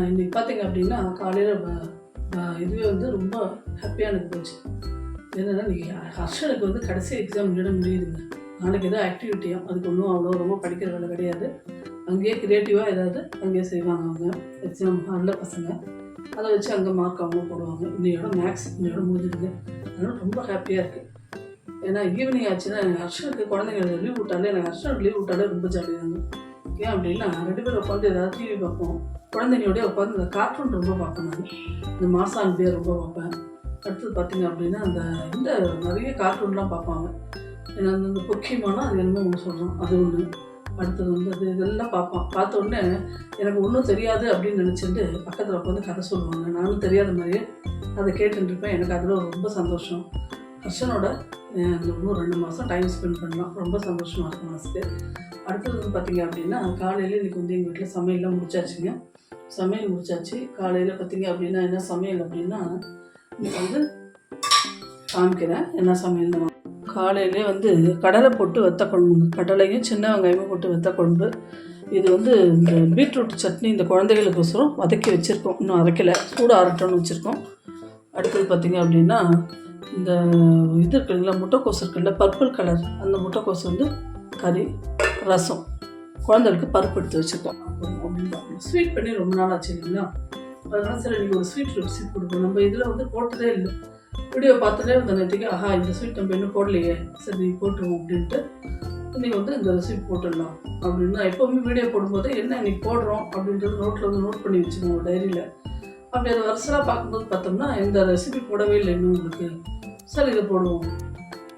இன்றைக்கி பார்த்தீங்க அப்படின்னா காலையில் இதுவே வந்து ரொம்ப ஹாப்பியாக எனக்கு போச்சு. என்னென்னா இன்றைக்கி ஹர்ஷனுக்கு வந்து கடைசி எக்ஸாம் விட முடியுதுங்க. நாளைக்கு எதாவது ஆக்டிவிட்டியாக அதுக்கு ஒன்றும் அவ்வளோ ரொம்ப படிக்கிற வேலை கிடையாது. அங்கேயே க்ரியேட்டிவாக ஏதாவது அங்கேயே செய்வாங்க அவங்க எக்ஸாம் ஹாலில் பசங்க. அதை வச்சு அங்கே மார்க் அவங்க போடுவாங்க. இன்னையோட மேக்ஸ் இன்னையோட முடிஞ்சிருக்கு. அதனால் ரொம்ப ஹாப்பியாக இருக்குது. ஏன்னா ஈவினிங் ஆச்சுன்னா எனக்கு ஹர்ஷனுக்கு குழந்தைங்க லீவ் விட்டாலே எனக்கு ஹர்ஷனுக்கு லீவ் விட்டாலே ரொம்ப ஜாலியாக இருக்கும். ஏன் அப்படின்னா 2 பேரும் உட்காந்து ஏதாவது டிவி பார்ப்போம். குழந்தைங்களோடய உட்காந்து இந்த கார்ட்டூன் ரொம்ப பார்ப்பேன். நான் இந்த மாசான் பேர் ரொம்ப பார்ப்பேன். அடுத்தது பார்த்திங்க அப்படின்னா இந்த நிறைய கார்ட்டூன்லாம் பார்ப்பாங்க. ஏன்னா அந்த பொக்கியமானா அது என்னமோ ஒன்று சொல்கிறோம், அது ஒன்று. அடுத்தது வந்து அது இதெல்லாம் பார்ப்பான். பார்த்த உடனே எனக்கு ஒன்றும் தெரியாது அப்படின்னு நினச்சிட்டு பக்கத்தில் உட்காந்து கதை சொல்லுவாங்க. நானும் தெரியாத மாதிரியே அதை கேட்டுருப்பேன். எனக்கு அதில் ரொம்ப சந்தோஷம். ஹர்ஷனோட இன்னும் 2 மாதம் டைம் ஸ்பெண்ட் பண்ணலாம். ரொம்ப சந்தோஷமாக இருக்கும் மனசுக்கு. அடுத்தது வந்து பார்த்திங்க அப்படின்னா காலையில் இன்றைக்கி வந்து எங்கள் வீட்டில் சமையல்லாம் முடிச்சாச்சுங்க. சமையல் முடிச்சாச்சு. காலையில் பார்த்திங்க அப்படின்னா என்ன சமையல் அப்படின்னா இன்றைக்கி வந்து காமிக்கிறேன் என்ன சமையல்னு. காலையிலே வந்து கடலை போட்டு வெத்த குழம்புங்க. கடலையும் சின்ன வெங்காயமும் போட்டு வெத்த குழம்பு. இது வந்து இந்த பீட்ரூட் சட்னி இந்த குழந்தைகளுக்கோசரம் வதக்கி வச்சுருக்கோம். இன்னும் அரைக்கலை, சூடு ஆறட்டோன்னு வச்சுருக்கோம். அடுத்தது பார்த்திங்க அப்படின்னா இந்த இது இருக்குல்ல முட்டைக்கோஸ் இருக்குல்ல பர்பிள் கலர், அந்த முட்டைக்கோஸ் வந்து கறி, ரசம், குழந்தைகளுக்கு பருப்பு எடுத்து வச்சுருக்கோம். அப்படின்னு ஸ்வீட் பண்ணி ரொம்ப நாள் ஆச்சு இல்லைங்களா. அதனால சரி இன்றைக்கி ஒரு ஸ்வீட் ரெசிபி கொடுப்போம். நம்ம இதில் வந்து போட்டதே இல்லை. வீடியோ பார்த்துட்டே இருந்த நேரத்துக்கு இந்த ஸ்வீட் நம்ம இன்னும் போடலையே, சரி போட்டுருவோம் அப்படின்ட்டு இன்றைக்கி வந்து இந்த ரெசிபி போட்டுடலாம் அப்படின்னா எப்போவுமே வீடியோ போடும்போது என்ன இன்றைக்கி போடுறோம் அப்படின்றது நோட்டில் வந்து நோட் பண்ணி வச்சுக்கோங்க டைரியில். அப்படி அதை வருஷலாக பார்க்கும்போது பார்த்தோம்னா இந்த ரெசிபி போடவே இல்லை இன்னும் உங்களுக்கு. சரி இதை போடுவோம்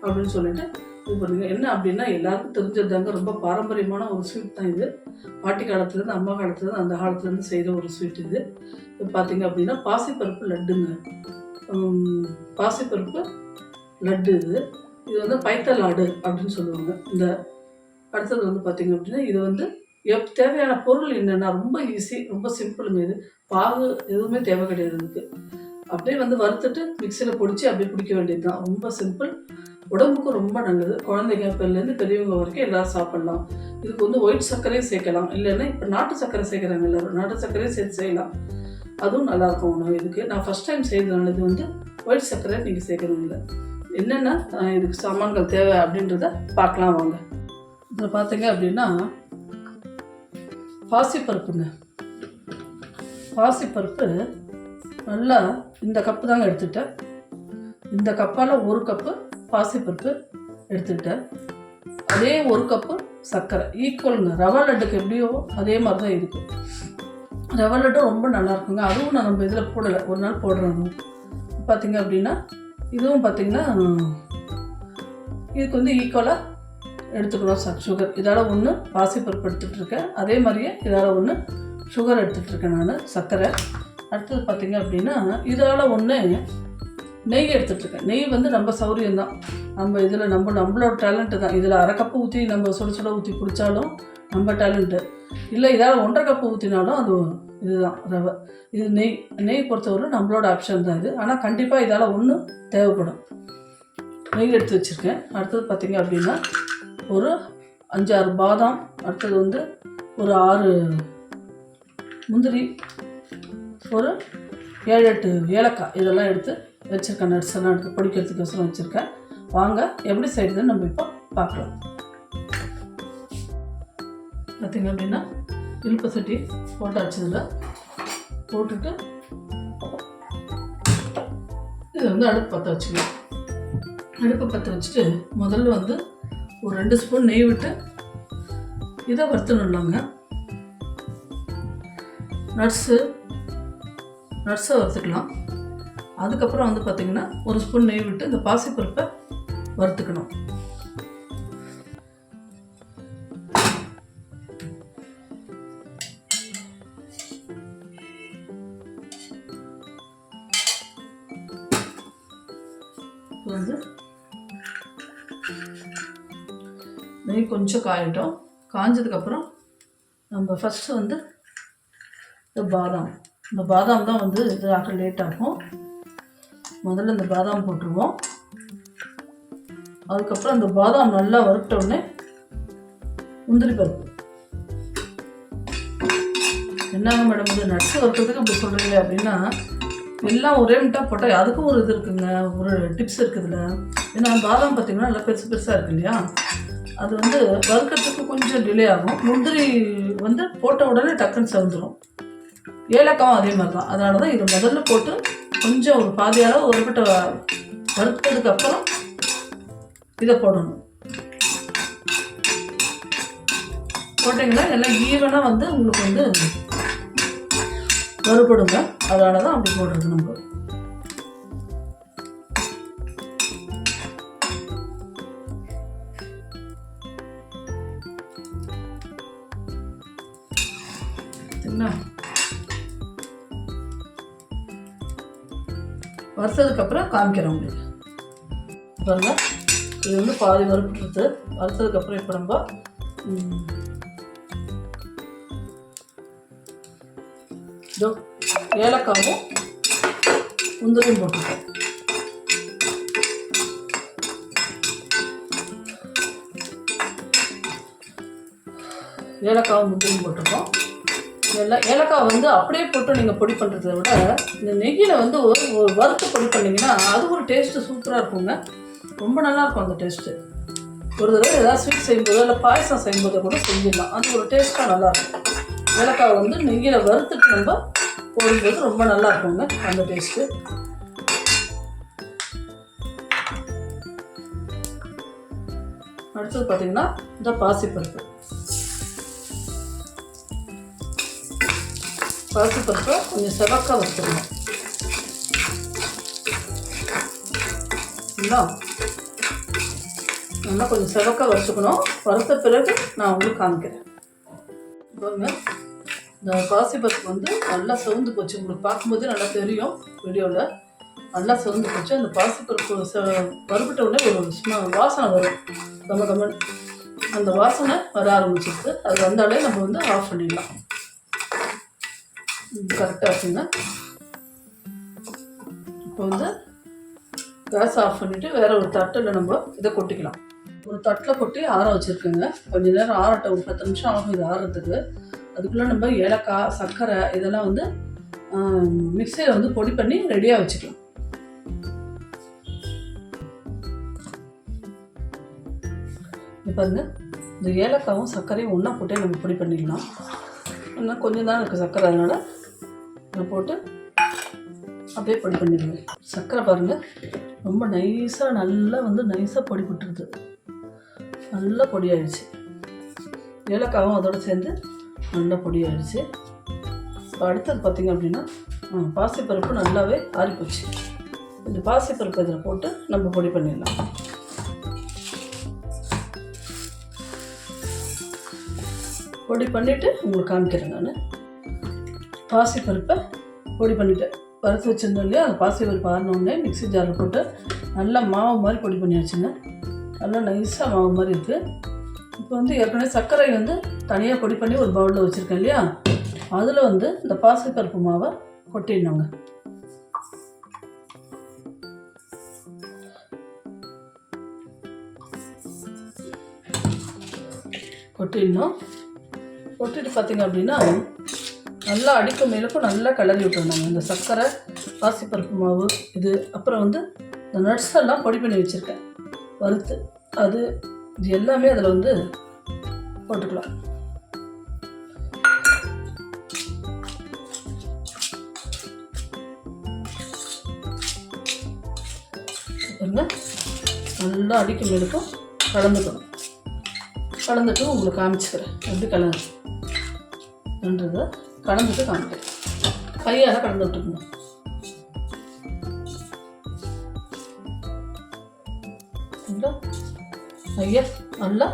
அப்படின்னு சொல்லிட்டு இது பண்ணுங்க. என்ன அப்படின்னா எல்லாருக்கும் தெரிஞ்சதாங்க, ரொம்ப பாரம்பரியமான ஒரு ஸ்வீட் தான் இது. பாட்டி காலத்துலேருந்து அம்மா காலத்துலேருந்து அந்த காலத்துலேருந்து செய்கிற ஒரு ஸ்வீட் இது. இது பார்த்திங்க அப்படின்னா பாசிப்பருப்பு லட்டுங்க. பாசிப்பருப்பு லட்டு இது வந்து பைத்தல் லாடு அப்படின்னு சொல்லுவாங்க. இந்த அடுத்தது வந்து பார்த்திங்க அப்படின்னா இது வந்து தேவையான பொருள் என்னென்னா ரொம்ப ஈஸி, ரொம்ப சிம்பிளுங்க. இது பாகு எதுவுமே தேவை கிடையாது. இதுக்கு அப்படியே வந்து வறுத்துட்டு மிக்சியில் பொடிச்சு அப்படியே குடிக்க வேண்டியது தான். ரொம்ப சிம்பிள், உடம்புக்கும் ரொம்ப நல்லது. குழந்தைங்க பிள்ளைலேருந்து பெரியவங்க வரைக்கும் எல்லோரும் சாப்பிட்லாம். இதுக்கு வந்து ஒயிட் சர்க்கரையும் சேர்க்கலாம், இல்லைன்னா இப்போ நாட்டு சர்க்கரை சேர்க்குறாங்க எல்லோரும், நாட்டு சர்க்கரையும் சேர்த்து செய்யலாம். அதுவும் நல்லாயிருக்கும் உணவு. இதுக்கு நான் ஃபஸ்ட் டைம் செய்ததுனால இது வந்து ஒயிட் சர்க்கரை நீங்கள் சேர்க்கறது இல்லை. என்னென்ன இதுக்கு சாமான்கள் தேவை அப்படின்றத பார்க்கலாம் வாங்க. இதில் பார்த்தீங்க அப்படின்னா பாசிப்பருப்புங்க. பாசிப்பருப்பு நல்லா இந்த கப்பு தாங்க எடுத்துக்கிட்டேன். இந்த கப்பால் 1 கப்பு பாசிப்பருப்பு எடுத்துக்கிட்டேன். அதே 1 கப்பு சர்க்கரை ஈக்குவலுங்க. ரவா லட்டுக்கு எப்படியோ அதே மாதிரி தான் இருக்கும். ரவா லட்டு ரொம்ப நல்லாயிருக்குங்க. அதுவும் நான் நம்ம இதில் போடலை, ஒரு நாள் போடுறேன். பார்த்திங்க அப்படின்னா இதுவும் பார்த்திங்கன்னா இதுக்கு வந்து ஈக்குவலாக எடுத்துக்கணும் சுகர். இதால் 1 பாசிப்பருப்பு எடுத்துகிட்ருக்கேன். அதே மாதிரியே இதால் 1 சுகர் எடுத்துகிட்ருக்கேன் நான், சர்க்கரை. அடுத்தது பார்த்திங்க அப்படின்னா இதால் 1 நெய் எடுத்துகிட்ருக்கேன். நெய் வந்து நம்ம சௌரியம்தான், நம்ம இதில் நம்மளோட டேலண்ட்டு தான். இதில் 1/2 கப்பு ஊற்றி நம்ம சுட ஊற்றி குடித்தாலும் நம்ம டேலண்ட்டு இல்லை. இதால் 1.5 கப்பு ஊற்றினாலும் அது இதுதான் ரவை. இது நெய் பொறுத்தவரை நம்மளோட ஆப்ஷன் தான் இது. ஆனால் கண்டிப்பாக இதால் 1 தேவைப்படும். நெய் எடுத்து வச்சுருக்கேன். அடுத்தது பார்த்திங்க அப்படின்னா ஒரு 5-6 பாதாம், அடுத்தது வந்து ஒரு 6 முந்திரி, ஒரு 7-8 ஏலக்காய் இதெல்லாம் எடுத்து வச்சுருக்கேன். நட்ஸ் எல்லாம் எடுத்து பொடிக்கிறதுக்கோசரம் வச்சுருக்கேன். வாங்க எப்படி செய்யுதுன்னு நம்ம இப்போ பார்க்கலாம். பார்த்திங்க அப்படின்னா இழுப்பு சட்டி போட்டாச்சு. இதில் போட்டுட்டு இதை வந்து அடுப்பு பற்ற வச்சுக்கலாம். அடுப்பு பற்ற வச்சுட்டு முதல்ல வந்து ஒரு 2 ஸ்பூன் நெய் விட்டு இதை வறுத்துடலாங்க. நட்ஸை வறுத்துக்கலாம். அதுக்கப்புறம் வந்து பார்த்திங்கன்னா 1 ஸ்பூன் நெய் விட்டு இந்த பாசிப்பருப்பை வறுத்துக்கணும். வந்து நெய் கொஞ்சம் காயட்டும். காஞ்சதுக்கப்புறம் நம்ம ஃபஸ்ட்டு வந்து இந்த பாதாம் தான் வந்து இது ஆக லேட் ஆகும். முதல்ல இந்த பாதாம் போட்டுருவோம். அதுக்கப்புறம் இந்த பாதாம் நல்லா வறுத்தோடனே முந்திரி பருப்பு, என்னங்க மேடம் இது நட்ஸ் வறுக்கிறதுக்கு அப்படி சொல்கிறீங்க அப்படின்னா, எல்லாம் ஒரே மிட்டாக போட்டால் அதுக்கும் ஒரு இது இருக்குங்க, ஒரு டிப்ஸ் இருக்குதுல்ல. ஏன்னா பாதாம் பார்த்திங்கன்னா நல்லா பெருசு பெருசாக இருக்கு இல்லையா, அது வந்து வறுக்கிறதுக்கு கொஞ்சம் டிலே ஆகும். முந்திரி வந்து போட்ட உடனே டக்குன்னு செவந்துடும். ஏலக்காவும் அதே மாதிரி தான். அதனால தான் இதை முதல்ல போட்டு கொஞ்சம் ஒரு பாதி அளவு ஒரு கிட்ட வறுத்ததுக்கப்புறம் இதை போடணும். போட்டிங்கன்னா எல்லாம் ஈவனாக வந்து உங்களுக்கு வந்து வறுபடுங்க. அதனால தான் அப்படி போடுறது நம்ம. என்ன வறுத்ததுக்கப்புறம் காமிக்கிறேன் உங்களுக்கு பாருங்க. இது வந்து பாதி வறுப்புட்டு வறுத்ததுக்கப்புறம் இப்போ நம்ம ஏலக்காவும் முந்திரியும் போட்டுருக்கோம். ஏலக்காவும் முந்திரியும் போட்டிருக்கோம். ஏலக்காய் வந்து அப்படியே போட்டு நீங்கள் பொடி பண்ணுறதை விட இந்த நெய்யில் வந்து ஒரு வறுத்து பொடி பண்ணிங்கன்னா அது ஒரு டேஸ்ட்டு சூப்பராக இருக்குங்க. ரொம்ப நல்லாயிருக்கும் அந்த டேஸ்ட்டு. ஒரு தடவை ஏதாவது ஸ்வீட் செய்யும்போதோ இல்லை பாயசம் செய்யும்போதோ கூட செஞ்சிடலாம். அது ஒரு டேஸ்ட்டாக நல்லாயிருக்கும். ஏலக்காய் வந்து நெய்யில் வறுத்துட்டு நம்ம போடும்போது ரொம்ப நல்லா இருக்குங்க அந்த டேஸ்ட்டு. அடுத்தது பார்த்திங்கன்னா இந்த பாசிப்பருப்பு. பாசிப்பருப்பை கொஞ்சம் செவக்காக வச்சுக்கணும். நல்லா கொஞ்சம் செவக்காக வச்சுக்கணும். வறுத்த பிறகு நான் உங்களுக்கு காமிக்கிறேன். பாருங்க, இந்த பாசிப்பருப்பு வந்து நல்லா செவந்து போச்சு. உங்களுக்கு பார்க்கும்போதே நல்லா தெரியும் வீடியோவில். நல்லா செவந்து போச்சு. அந்த பாசிப்பருப்பு வறுப்பிட்ட உடனே ஒரு வாசனை வரும். கமகமன் அந்த வாசனை வர ஆரம்பிச்சிருக்கு. அது வந்தாலே நம்ம வந்து ஆஃப் பண்ணிடலாம். கரெக்டாக இருக்குங்க. இப்போ வந்து கேஸ் ஆஃப் பண்ணிவிட்டு வேறு ஒரு தட்டில் நம்ம இதை கொட்டிக்கலாம். ஒரு தட்டில் கொட்டி ஆற வச்சுருக்கேங்க. கொஞ்சம் நேரம் ஆறட்டும். ஒரு 10 நிமிஷம் ஆகும் இது ஆறுறதுக்கு. அதுக்குள்ளே நம்ம ஏலக்காய், சர்க்கரை இதெல்லாம் வந்து மிக்சியில் வந்து பொடி பண்ணி ரெடியாக வச்சுக்கலாம். இப்போ பாருங்க, இந்த ஏலக்காவும் சர்க்கரையும் ஒன்றா போட்டே நம்ம பொடி பண்ணிடலாம். இன்னும் கொஞ்சம் தான் இருக்குது சர்க்கரை, அதனால் அதை போட்டு அப்படியே பொடி பண்ணிடுவேன். சர்க்கரை பாருங்கள் ரொம்ப நைஸாக நல்லா வந்து நைஸாக பொடி போட்டுருது. நல்லா பொடி ஆயிடுச்சு. ஏலக்காவும் அதோடு சேர்ந்து நல்லா பொடி ஆயிடுச்சு. இப்போ அடுத்தது பார்த்திங்க அப்படின்னா பாசிப்பருப்பு நல்லாவே ஆறிப்போச்சு. இந்த பாசிப்பருப்பு இதில் போட்டு நம்ம பொடி பண்ணிடலாம். பொடி பண்ணிவிட்டு உங்களுக்கு காமிக்கிறேன். நான் பாசிப்பருப்பை பொடி பண்ணிவிட்டேன். வறுத்து வச்சுருந்தோம் இல்லையா, அந்த பாசிப்பருப்பு ஆறினோடனே மிக்ஸி ஜாரில் போட்டு நல்லா மாவு மாதிரி பொடி பண்ணியாச்சுங்க. நல்லா நைஸாக மாவு மாதிரி இருக்குது. இப்போ வந்து ஏற்கனவே சர்க்கரை வந்து தனியாக பொடி பண்ணி ஒரு பவுலில் வச்சுருக்கேன் இல்லையா, அதில் வந்து இந்த பாசிப்பருப்பு மாவை கொட்டிடணுங்க. கொட்டிடணும். கொட்டிட்டு பார்த்திங்க அப்படின்னா நல்லா அடிக்கும் மேலுக்கும் நல்லா கிளறி விட்டுருந்தாங்க. இந்த சர்க்கரை, பாசிப்பருப்பு மாவு, இது அப்புறம் வந்து இந்த நட்ஸ் எல்லாம் பொடி பண்ணி வச்சுருக்கேன் வறுத்து, அது இது எல்லாமே அதில் வந்து போட்டுக்கலாம். நல்லா அடிக்கும் மேலுக்கும் கலந்துக்கணும். கலந்துட்டு உங்களுக்கு காமிச்சுக்கிறேன் எப்படி கலந்துன்றதை கலந்துட்டு காமிக்கிறேன். கையால் கலந்து விட்டுக்கணும். நல்லா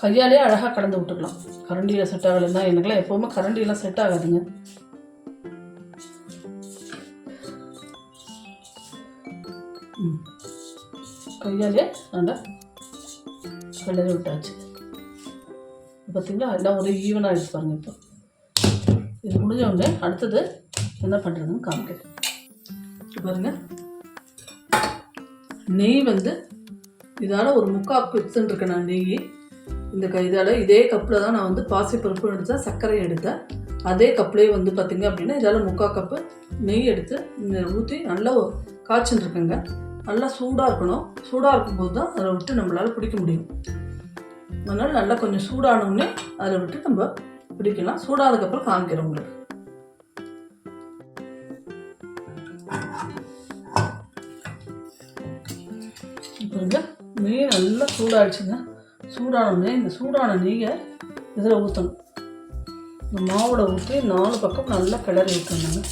கையாலே அழகாக கலந்து விட்டுக்கலாம். கரண்டியில் செட் ஆகலைன்னா, எனக்குலாம் எப்போவுமே கரண்டியெல்லாம் செட் ஆகாதுங்க. கையாலே நல்லா கிளறி விட்டாச்சு. பார்த்தீங்களா, எல்லாம் ஒரு ஈவனாக ஆகிடுச்சு பாருங்கள். இப்போ இது முடிஞ்ச உடனே அடுத்தது என்ன பண்ணுறதுன்னு காமிக்கிறேன். பாருங்கள், நெய் வந்து இதால் ஒரு 3/4 கப் எடுத்துட்டுருக்கேன் நான் நெய். இந்த இதால் இதே கப்பில் தான் நான் வந்து பாசிப்பருப்பு எடுத்தேன், சர்க்கரை எடுத்தேன். அதே கப்லேயே வந்து பார்த்திங்க அப்படின்னா இதால் 3/4 கப்பு நெய் எடுத்து ஊற்றி நல்லா காய்ச்சின்னு இருக்குங்க. நல்லா சூடாக இருக்கணும். சூடாக இருக்கும்போது தான் அதை விட்டு நம்மளால் பிடிக்க முடியும். அதனால் நல்லா கொஞ்சம் சூடானோடனே அதை விட்டு நம்ம பிடிக்கலாம். சூடானதுக்கப்புறம் காமிக்கிறோம் உங்களுக்கு. இப்போ நெய் நல்லா சூடாகிடுச்சுங்க. சூடானோடனே இந்த சூடான நெய்யை இதில் ஊற்றணும். இந்த மாவோட ஊற்றி 4 பக்கம் நல்லா கிளறி விட்டுருந்தாங்க.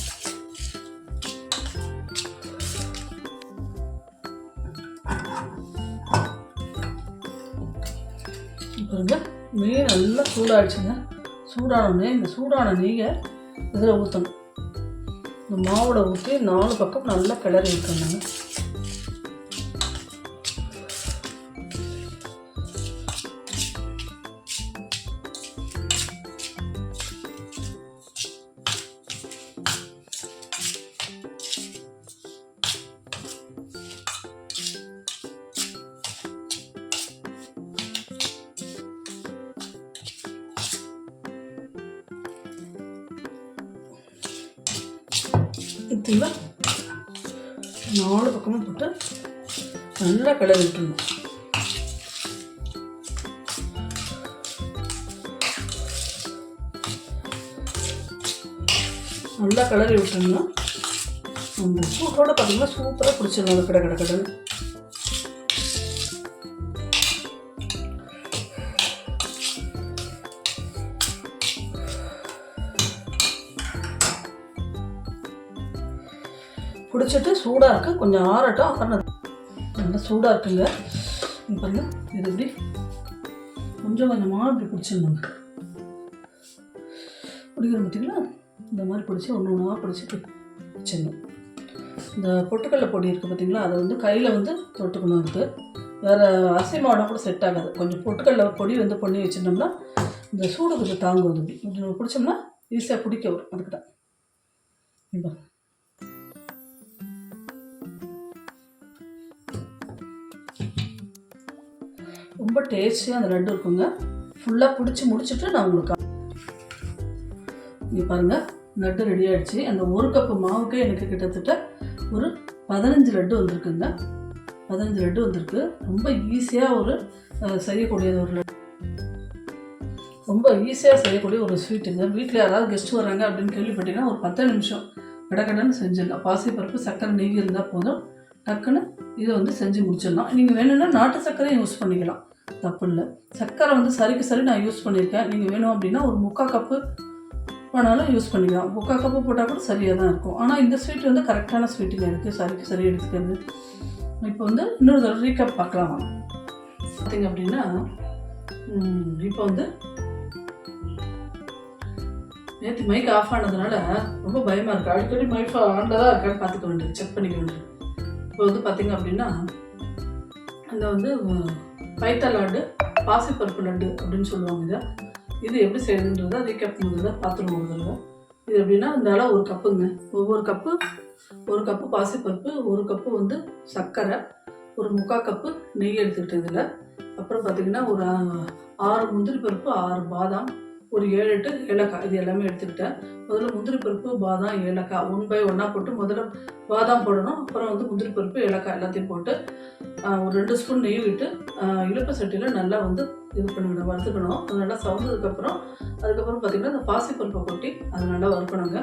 இப்போ நெய் நல்லா சூடாகிடுச்சுங்க. சூடானோடனே இந்த சூடான நெய்யை இதில் ஊற்றணும். இந்த மாவோட ஊற்றி 4 பக்கம் நல்லா கிளறி விட்டுருந்தாங்க. இதுல 4 பக்கமும் போட்டு நல்லா கிளறி விட்டுருணும். நல்லா கிளறி விட்டுருந்தோம். அந்த சூட்டோட பார்த்தீங்கன்னா சூப்பராக பிடிச்சிடலாம். அந்த கடை கடைன்னு பிடிச்சிட்டு சூடாக இருக்குது. கொஞ்சம் ஆறட்டும். நல்லா சூடாக இருக்குங்க. இப்போ இது இப்படி கொஞ்சம் கொஞ்சமாக இப்படி பிடிச்சிடணுங்க. பிடிக்கணும் பார்த்தீங்களா? இந்த மாதிரி பிடிச்சி ஒன்று ஒன்றா பிடிச்சிட்டு வச்சிடணும். இந்த பொட்டுக்கடலை பொடி இருக்குது பார்த்தீங்களா, அதை வந்து கையில் வந்து தொட்டுக்கணும். இருக்குது வேறு அரிசி மாவுனா கூட செட் ஆகாது. கொஞ்சம் பொட்டுக்கடலை பொடி வந்து பண்ணி வச்சிருந்தோம்னா இந்த சூடு கொஞ்சம் தாங்கும். இப்படி கொஞ்சம் பிடிச்சோம்னா ஈஸியாக பிடிக்க வரும். அதுக்கு தான் இப்போ ரொம்ப டேஸ்டியாக அந்த லட்டு இருக்குங்க. ஃபுல்லாக பிடிச்சி முடிச்சுட்டு நான் உங்களுக்கு இங்கே பாருங்கள், லட்டு ரெடி ஆகிடுச்சு. அந்த 1 கப்பு மாவுக்கு எனக்கு கிட்டத்தட்ட ஒரு 15 லட்டு வந்திருக்குங்க. 15 லட்டு வந்திருக்கு. ரொம்ப ஈஸியாக ஒரு செய்யக்கூடியது ஒரு லட்டு. ரொம்ப ஈஸியாக செய்யக்கூடிய ஒரு ஸ்வீட்டுங்க. வீட்டில் யாராவது கெஸ்ட் வராங்க அப்படின்னு கேள்விப்பட்டீங்கன்னா ஒரு 10 நிமிஷம் கடன்னு செஞ்சிடலாம். பாசிப்பருப்பு, சர்க்கரை, நெய் இருந்தால் போதும். டக்குன்னு இதை வந்து செஞ்சு முடிச்சிடலாம். நீங்கள் வேணும்னா நாட்டு சர்க்கரையும் யூஸ் பண்ணிக்கலாம், தப்பு இல்லை. சர்க்கரை வந்து சரிக்கு சரி நான் யூஸ் பண்ணியிருக்கேன். நீங்கள் வேணும் அப்படின்னா ஒரு 3/4 கப்பு வேணாலும் யூஸ் பண்ணிக்கலாம். 3/4 கப்பு போட்டால் கூட சரியாக தான் இருக்கும். ஆனால் இந்த ஸ்வீட் வந்து கரெக்டான ஸ்வீட்டுங்க இருக்குது, சரிக்கு சரி எடுத்துக்கிறது. இப்போ வந்து இன்னொரு தடவை ரீகேப் பார்க்கலாம். பார்த்திங்க அப்படின்னா இப்போ வந்து நேற்று மைக் ஆஃப் ஆனதுனால ரொம்ப பயமாக இருக்குது. அடிக்கடி மைக் ஆனில் தான் இருக்கான்னு பார்த்துக்க வேண்டியது, செக் பண்ணிக்க வேண்டியது. இப்போ வந்து பார்த்திங்க அப்படின்னா அந்த வந்து பைத்தா லட்டு, பாசிப்பருப்பு லட்டு அப்படின்னு சொல்லுவாங்க. இது எப்படி செய்யுதுன்றதை ரீகேப் முதல்ல பார்த்துருவோம். முதல்ல இது எப்படின்னா இந்த அளவு 1 கப்புங்க. ஒவ்வொரு கப்பு 1 கப்பு பாசிப்பருப்பு, 1 கப்பு வந்து சர்க்கரை, ஒரு 3/4 கப்பு நெய் எடுத்துக்கிட்டேன் இதில். அப்புறம் பார்த்திங்கன்னா ஒரு 6 முந்திரி பருப்பு, 6 பாதாம், ஒரு 7-8 ஏலக்காய், இது எல்லாமே எடுத்துக்கிட்டேன். முதல்ல முந்திரி பருப்பு, பாதாம், ஏலக்காய் 1 by 1 போட்டு முதல்ல பாதாம் போடணும். அப்புறம் வந்து முந்திரி பருப்பு, ஏலக்காய் எல்லாத்தையும் போட்டு ஒரு 2 ஸ்பூன் நெய் விட்டு இழுப்பு சட்டியில் நல்லா வந்து இது பண்ணிக்கணும், வறுத்துக்கணும். அது நல்லா சவுந்ததுக்கப்புறம் அதுக்கப்புறம் பார்த்திங்கன்னா இந்த பாசிப்பருப்பை கொட்டி அது நல்லா வறுக்கணுங்க.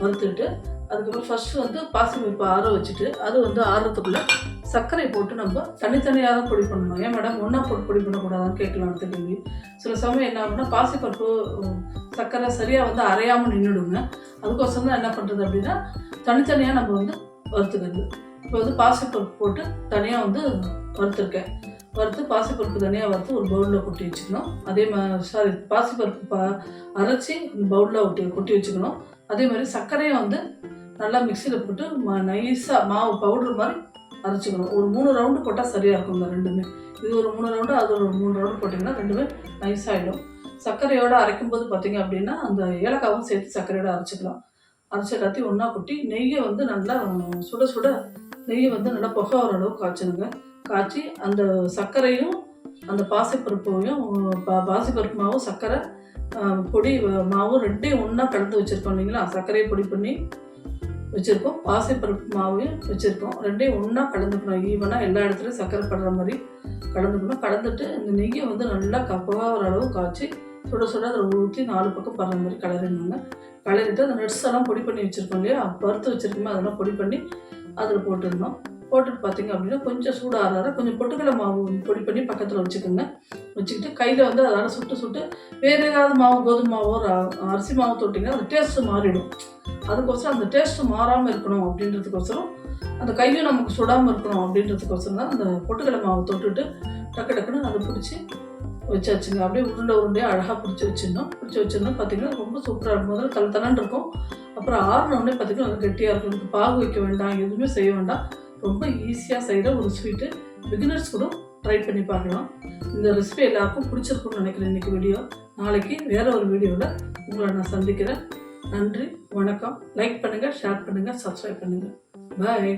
வறுத்துட்டு அதுக்கப்புறம் ஃபஸ்ட்டு வந்து பாசிப்பருப்பை ஆற வச்சுட்டு அது வந்து ஆறுறதுக்குள்ளே சர்க்கரை போட்டு நம்ம தனித்தனியாக தான் பொடி பண்ணணும். ஏன் மேடம் ஒன்றா போட்டு பொடி பண்ணக்கூடாதான்னு கேட்கலான்னு கேள்வி. சில சமயம் என்ன ஆகுனா பாசிப்பருப்பு சர்க்கரை சரியாக வந்து அரையாமல் நின்றுடுங்க. அதுக்கோசரம் தான் என்ன பண்ணுறது அப்படின்னா தனித்தனியாக நம்ம வந்து வறுத்துக்கிறது. இப்போ வந்து பாசிப்பருப்பு போட்டு தனியாக வந்து வறுத்துருக்கேன். வறுத்து பாசிப்பருப்பு தனியாக வறுத்து ஒரு பவுலில் கொட்டி வச்சுக்கணும். அதே மாதிரி பாசிப்பருப்பு அரைச்சி பவுலில் கொட்டி வச்சுக்கணும். அதே மாதிரி சர்க்கரையும் வந்து நல்லா மிக்சியில் போட்டு நைஸாக மாவு பவுடர் மாதிரி அரைச்சிக்கணும். ஒரு 3 ரவுண்டு போட்டால் சரியாக இருக்குங்க ரெண்டுமே. இது ஒரு 3 ரவுண்டு, அது ஒரு 3 ரவுண்டு போட்டிங்கன்னா ரெண்டுமே நைஸாகிடும். சர்க்கரையோடு அரைக்கும்போது பார்த்திங்க அப்படின்னா அந்த ஏலக்காவும் சேர்த்து சர்க்கரையோடு அரைச்சிக்கலாம். அரைச்சி எல்லாத்தையும் ஒன்றா கொட்டி நெய்யை வந்து நல்லா சுட சுட நெய்யை வந்து நல்லா புகை வர அளவுக்கு காய்ச்சணுங்க. காய்ச்சி அந்த சர்க்கரையும் அந்த பாசிப்பருப்பையும் பாசிப்பருப்பு மாவும் சர்க்கரை பொடி மாவும் ரெண்டையும் ஒன்றா கலந்து வச்சுருக்கோம் இல்லைங்களா. சர்க்கரையை பொடி பண்ணி வச்சுருக்கோம், பாசிப்பருப்பு மாவையும் வச்சுருக்கோம். ரெண்டையும் ஒன்றா கலந்துக்கணும். ஈவனாக எல்லா இடத்துலையும் சர்க்கரை படுற மாதிரி கலந்துக்கணும். கலந்துட்டு இந்த நெய்யை வந்து நல்லா கப்பகாகிற அளவு காய்ச்சி சுட சுட அதில் ஊற்றி 4 பக்கம் படுற மாதிரி கலரிடணுங்க. கலரிட்டு அந்த நட்ஸ் எல்லாம் பொடி பண்ணி வச்சுருக்கோம் இல்லையா, வறுத்து வச்சுருக்கோமே அதெல்லாம் பொடி பண்ணி அதில் போட்டுடணும். போட்டுட்டு பார்த்திங்க அப்படின்னா கொஞ்சம் சூடாக கொஞ்சம் பொட்டுக்கடலை மாவு பொடி பண்ணி பக்கத்தில் வச்சுக்கோங்க. வச்சுக்கிட்டு கையில் வந்து அதால் சுட்டு வேறு ஏதாவது மாவு, கோதுமை மாவோ அரிசி மாவு தொட்டிங்கன்னா அந்த டேஸ்ட்டு மாறிடும். அதுக்கோசரம் அந்த டேஸ்ட்டு மாறாமல் இருக்கணும் அப்படின்றதுக்கோசரம், அந்த கையும் நமக்கு சுடாமல் இருக்கணும் அப்படின்றதுக்கோசரம் தான் அந்த பொட்டுக்கடலை மாவு தொட்டுட்டு டக்குன்னு அதை பிடிச்சி வச்சாச்சுங்க. அப்படியே உருண்டையாக அழகாக பிடிச்சி வச்சிருந்தோம். பார்த்திங்கன்னா ரொம்ப சூப்பராக இருக்கும். முதல்ல தலன்னு இருக்கும். அப்புறம் ஆறினோடனே பார்த்திங்கன்னா அது கெட்டியாக இருக்கும். இதுக்கு பாகு வைக்க வேண்டாம், எதுவுமே செய்ய வேண்டாம். ரொம்ப ஈஸியாக செய்கிற ஒரு ஸ்வீட்டு. பிகினர்ஸ் கூட ட்ரை பண்ணி பார்க்கலாம். இந்த ரெசிபி எல்லாருக்கும் பிடிச்சிருக்குன்னு நினைக்கிறேன். இன்றைக்கி வீடியோ. நாளைக்கு வேறு ஒரு வீடியோவில் உங்களை நான் சந்திக்கிறேன். நன்றி, வணக்கம். லைக் பண்ணுங்கள், ஷேர் பண்ணுங்கள், சப்ஸ்கிரைப் பண்ணுங்கள். பாய்.